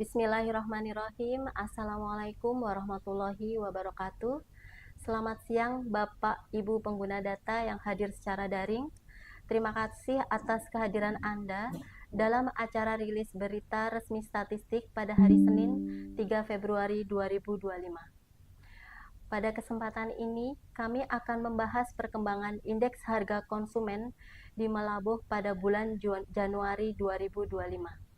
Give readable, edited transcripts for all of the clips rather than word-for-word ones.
Bismillahirrahmanirrahim. Assalamualaikum warahmatullahi wabarakatuh. Selamat siang Bapak Ibu pengguna data yang hadir secara daring. Terima kasih atas kehadiran Anda dalam acara rilis berita resmi statistik pada hari Senin 3 Februari 2025. Pada kesempatan ini, kami akan membahas perkembangan indeks harga konsumen di Melabuh pada bulan Januari 2025.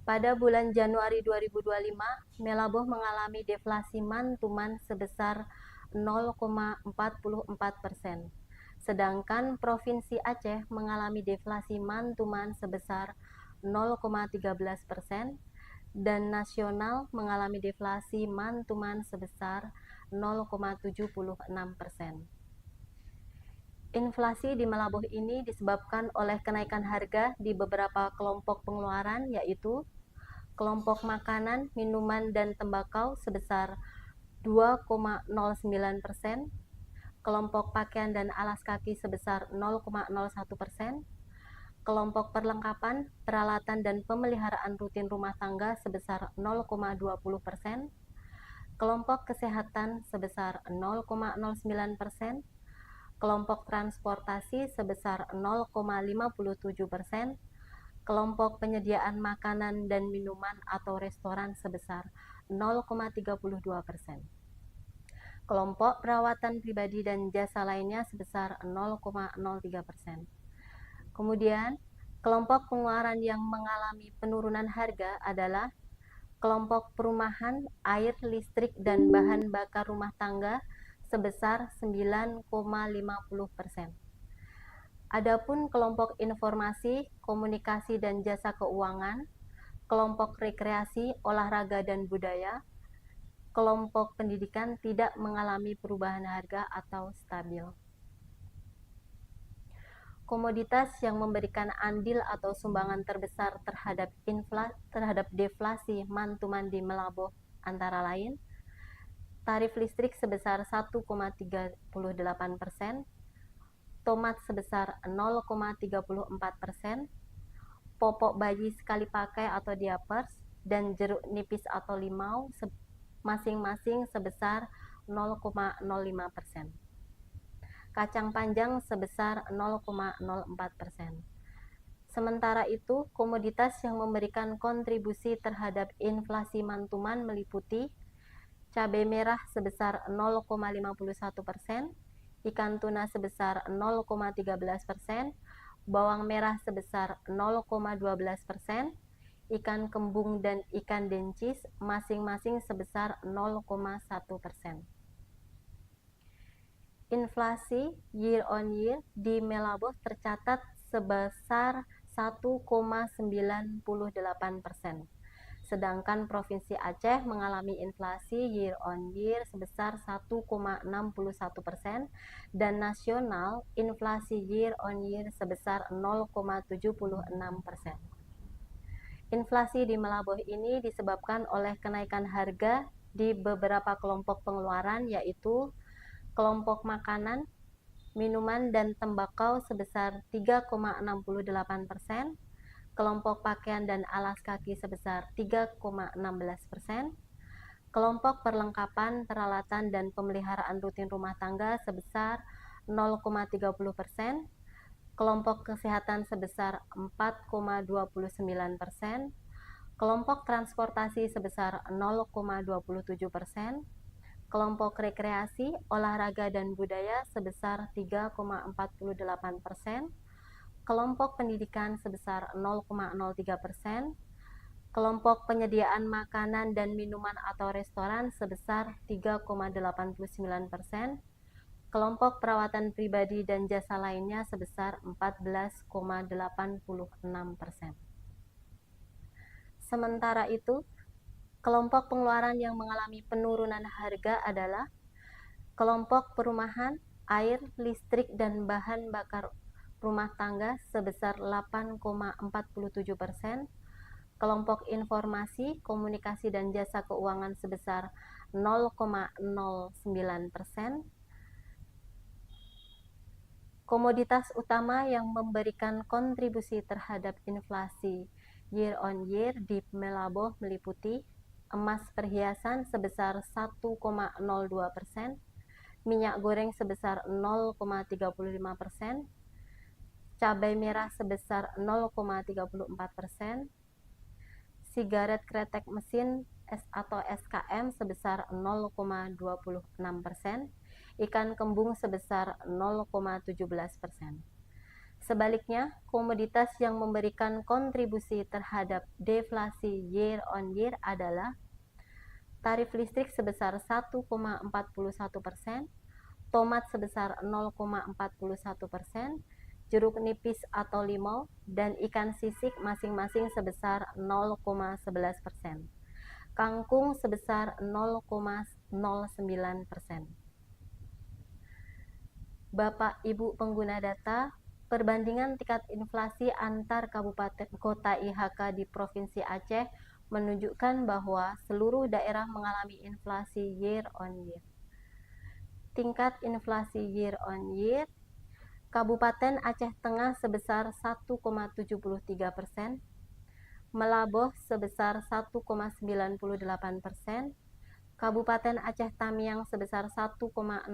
Pada bulan Januari 2025, Melabuh mengalami deflasi man-to-man sebesar 0,44%. Sedangkan Provinsi Aceh mengalami deflasi man-to-man sebesar 0,13% dan nasional mengalami deflasi man-to-man sebesar 0,76%. Inflasi di Melabuh ini disebabkan oleh kenaikan harga di beberapa kelompok pengeluaran, yaitu kelompok makanan, minuman, dan tembakau sebesar 2,09%, kelompok pakaian dan alas kaki sebesar 0,01%, kelompok perlengkapan, peralatan, dan pemeliharaan rutin rumah tangga sebesar 0,20%, kelompok kesehatan sebesar 0,09%, kelompok transportasi sebesar 0,57%, kelompok penyediaan makanan dan minuman atau restoran sebesar 0,32%, kelompok perawatan pribadi dan jasa lainnya sebesar 0,03%. Kemudian, kelompok pengeluaran yang mengalami penurunan harga adalah kelompok perumahan, air, listrik, dan bahan bakar rumah tangga sebesar 9,50%. Adapun kelompok informasi, komunikasi, dan jasa keuangan, kelompok rekreasi, olahraga, dan budaya, kelompok pendidikan tidak mengalami perubahan harga atau stabil. Komoditas yang memberikan andil atau sumbangan terbesar terhadap deflasi man-to-man di Melabuh antara lain tarif listrik sebesar 1,38%, tomat sebesar 0,34%, popok bayi sekali pakai atau diapers, dan jeruk nipis atau limau masing-masing sebesar 0,05%. Kacang panjang sebesar 0,04%. Sementara itu, komoditas yang memberikan kontribusi terhadap inflasi man-to-man meliputi cabai merah sebesar 0,51%, ikan tuna sebesar 0,13%, bawang merah sebesar 0,12%, ikan kembung dan ikan dencis masing-masing sebesar 0,1%. Inflasi year on year di Melabuh tercatat sebesar 1,98%. Sedangkan Provinsi Aceh mengalami inflasi year on year sebesar 1,61% dan nasional inflasi year on year sebesar 0,76%. Inflasi di Melabuh ini disebabkan oleh kenaikan harga di beberapa kelompok pengeluaran, yaitu kelompok makanan, minuman, dan tembakau sebesar 3,68%, kelompok pakaian dan alas kaki sebesar 3,16%, kelompok perlengkapan, peralatan, dan pemeliharaan rutin rumah tangga sebesar 0,30%, kelompok kesehatan sebesar 4,29%, kelompok transportasi sebesar 0,27%, kelompok rekreasi, olahraga, dan budaya sebesar 3,48%, kelompok pendidikan sebesar 0,03%, kelompok penyediaan makanan dan minuman atau restoran sebesar 3,89%, kelompok perawatan pribadi dan jasa lainnya sebesar 14,86%. Sementara itu, kelompok pengeluaran yang mengalami penurunan harga adalah kelompok perumahan, air, listrik, dan bahan bakar rumah tangga sebesar 8,47%, kelompok informasi, komunikasi, dan jasa keuangan sebesar 0,09%. Komoditas utama yang memberikan kontribusi terhadap inflasi year on year di Melaboh meliputi emas perhiasan sebesar 1,02%, minyak goreng sebesar 0,35%, cabai merah sebesar 0,34%, sigaret kretek mesin atau SKM sebesar 0,26%, ikan kembung sebesar 0,17%. Sebaliknya, komoditas yang memberikan kontribusi terhadap deflasi year on year adalah tarif listrik sebesar 1,41%, tomat sebesar 0,41%, jeruk nipis atau limau, dan ikan sisik masing-masing sebesar 0,11%. Kangkung sebesar 0,09%. Bapak Ibu pengguna data, perbandingan tingkat inflasi antar kabupaten kota IHK di Provinsi Aceh menunjukkan bahwa seluruh daerah mengalami inflasi year on year. Tingkat inflasi year on year, Kabupaten Aceh Tengah sebesar 1,73%, Melaboh sebesar 1,98%, Kabupaten Aceh Tamiang sebesar 1,65%,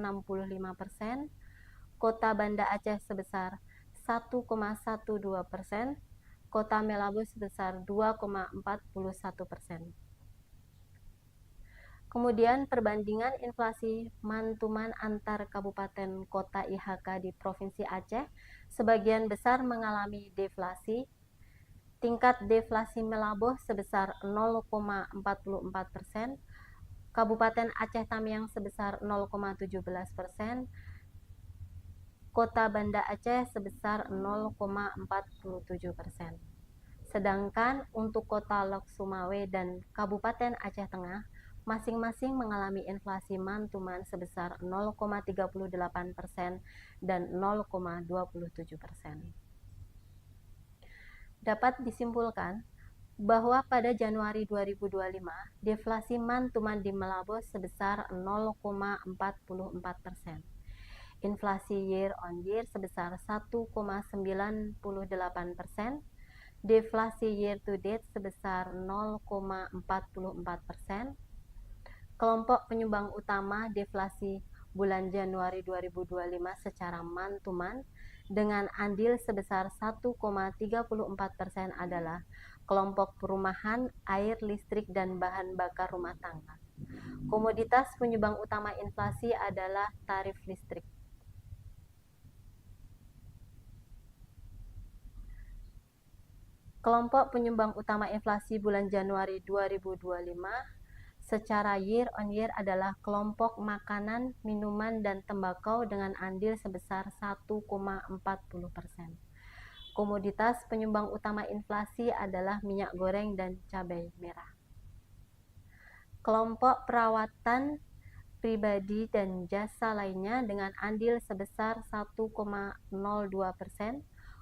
Kota Banda Aceh sebesar 1,12%, Kota Melaboh sebesar 2,41%. Kemudian perbandingan inflasi mantuman antar kabupaten kota IHK di Provinsi Aceh sebagian besar mengalami deflasi. Tingkat deflasi Melaboh sebesar 0,44%, Kabupaten Aceh Tamiang sebesar 0,17%, Kota Banda Aceh sebesar 0,47%. Sedangkan untuk Kota Lok Sumawe dan Kabupaten Aceh Tengah masing-masing mengalami inflasi mantuman sebesar 0,38% dan 0,27%. Dapat disimpulkan bahwa pada Januari 2025, deflasi mantuman di Melaboh sebesar 0,44%. Inflasi year on year sebesar 1,98%, deflasi year to date sebesar 0,44%. Kelompok penyumbang utama deflasi bulan Januari 2025 secara mantuman dengan andil sebesar 1,34% adalah kelompok perumahan, air, listrik, dan bahan bakar rumah tangga. Komoditas penyumbang utama inflasi adalah tarif listrik. Kelompok penyumbang utama inflasi bulan Januari 2025 secara year on year adalah kelompok makanan, minuman, dan tembakau dengan andil sebesar 1,40%. Komoditas penyumbang utama inflasi adalah minyak goreng dan cabai merah. Kelompok perawatan pribadi dan jasa lainnya dengan andil sebesar 1,02%.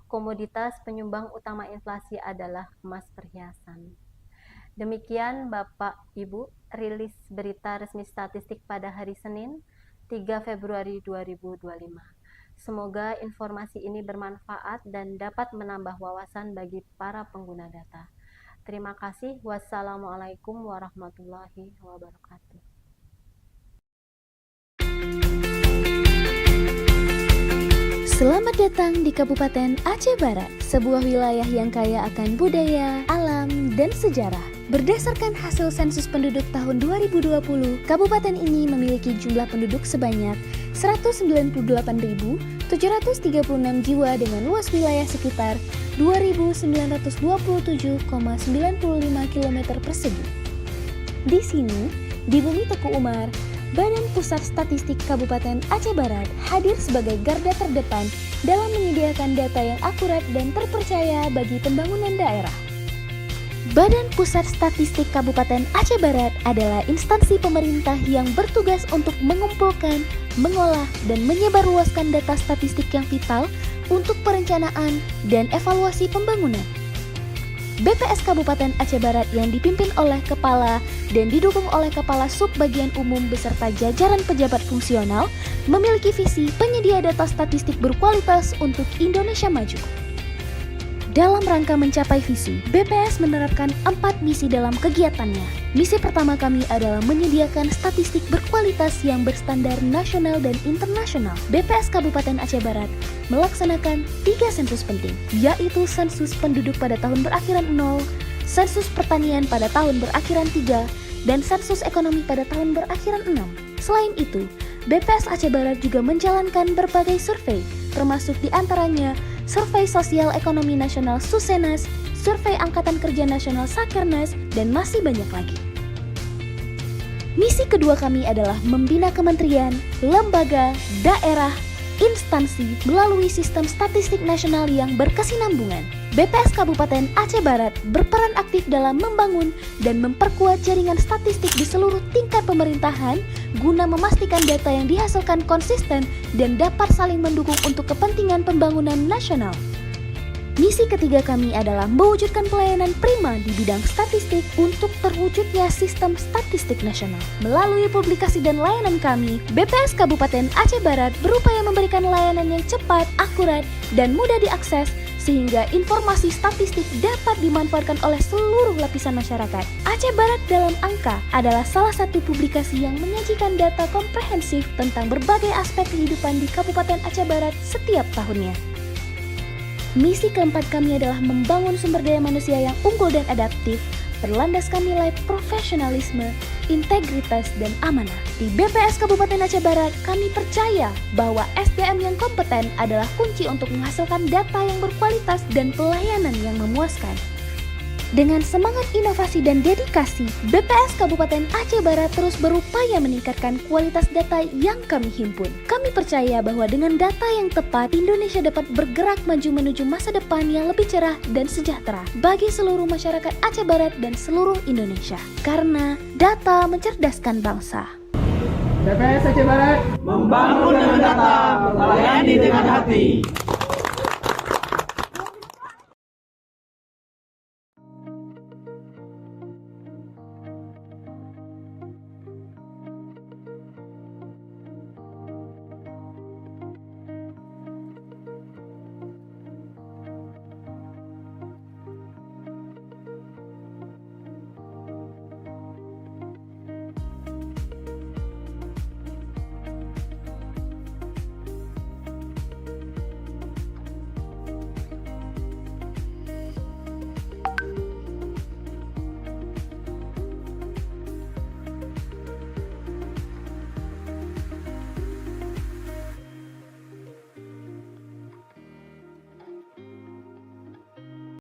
Komoditas penyumbang utama inflasi adalah emas perhiasan. Demikian Bapak Ibu rilis berita resmi statistik pada hari Senin 3 Februari 2025. Semoga informasi ini bermanfaat dan dapat menambah wawasan bagi para pengguna data. Terima kasih. Wassalamualaikum warahmatullahi wabarakatuh. Selamat datang di Kabupaten Aceh Barat, sebuah wilayah yang kaya akan budaya, alam, dan sejarah. Berdasarkan hasil sensus penduduk tahun 2020, kabupaten ini memiliki jumlah penduduk sebanyak 198.736 jiwa dengan luas wilayah sekitar 2.927,95 km persegi. Di sini, di Bumi Teku Umar, Badan Pusat Statistik Kabupaten Aceh Barat hadir sebagai garda terdepan dalam menyediakan data yang akurat dan terpercaya bagi pembangunan daerah. Badan Pusat Statistik Kabupaten Aceh Barat adalah instansi pemerintah yang bertugas untuk mengumpulkan, mengolah, dan menyebarluaskan data statistik yang vital untuk perencanaan dan evaluasi pembangunan. BPS Kabupaten Aceh Barat yang dipimpin oleh Kepala dan didukung oleh Kepala Subbagian Umum beserta jajaran pejabat fungsional memiliki visi penyedia data statistik berkualitas untuk Indonesia maju. Dalam rangka mencapai visi, BPS menerapkan 4 misi dalam kegiatannya. Misi pertama kami adalah menyediakan statistik berkualitas yang berstandar nasional dan internasional. BPS Kabupaten Aceh Barat melaksanakan 3 sensus penting, yaitu sensus penduduk pada tahun berakhiran 0, sensus pertanian pada tahun berakhiran 3, dan sensus ekonomi pada tahun berakhiran 6. Selain itu, BPS Aceh Barat juga menjalankan berbagai survei, termasuk diantaranya Survei Sosial Ekonomi Nasional Susenas, Survei Angkatan Kerja Nasional Sakernas, dan masih banyak lagi. Misi kedua kami adalah membina kementerian, lembaga, daerah, instansi melalui sistem statistik nasional yang berkesinambungan. BPS Kabupaten Aceh Barat berperan aktif dalam membangun dan memperkuat jaringan statistik di seluruh tingkat pemerintahan guna memastikan data yang dihasilkan konsisten dan dapat saling mendukung untuk kepentingan pembangunan nasional. Misi ketiga kami adalah mewujudkan pelayanan prima di bidang statistik untuk terwujudnya sistem statistik nasional. Melalui publikasi dan layanan kami, BPS Kabupaten Aceh Barat berupaya memberikan layanan yang cepat, akurat, dan mudah diakses sehingga informasi statistik dapat dimanfaatkan oleh seluruh lapisan masyarakat. Aceh Barat dalam Angka adalah salah satu publikasi yang menyajikan data komprehensif tentang berbagai aspek kehidupan di Kabupaten Aceh Barat setiap tahunnya. Misi keempat kami adalah membangun sumber daya manusia yang unggul dan adaptif, berlandaskan nilai profesionalisme, integritas, dan amanah. Di BPS Kabupaten Aceh Barat, kami percaya bahwa SDM yang kompeten adalah kunci untuk menghasilkan data yang berkualitas dan pelayanan yang memuaskan. Dengan semangat inovasi dan dedikasi, BPS Kabupaten Aceh Barat terus berupaya meningkatkan kualitas data yang kami himpun. Kami percaya bahwa dengan data yang tepat, Indonesia dapat bergerak maju menuju masa depan yang lebih cerah dan sejahtera bagi seluruh masyarakat Aceh Barat dan seluruh Indonesia. Karena data mencerdaskan bangsa. BPS Aceh Barat membangun dengan data, melayani dengan hati.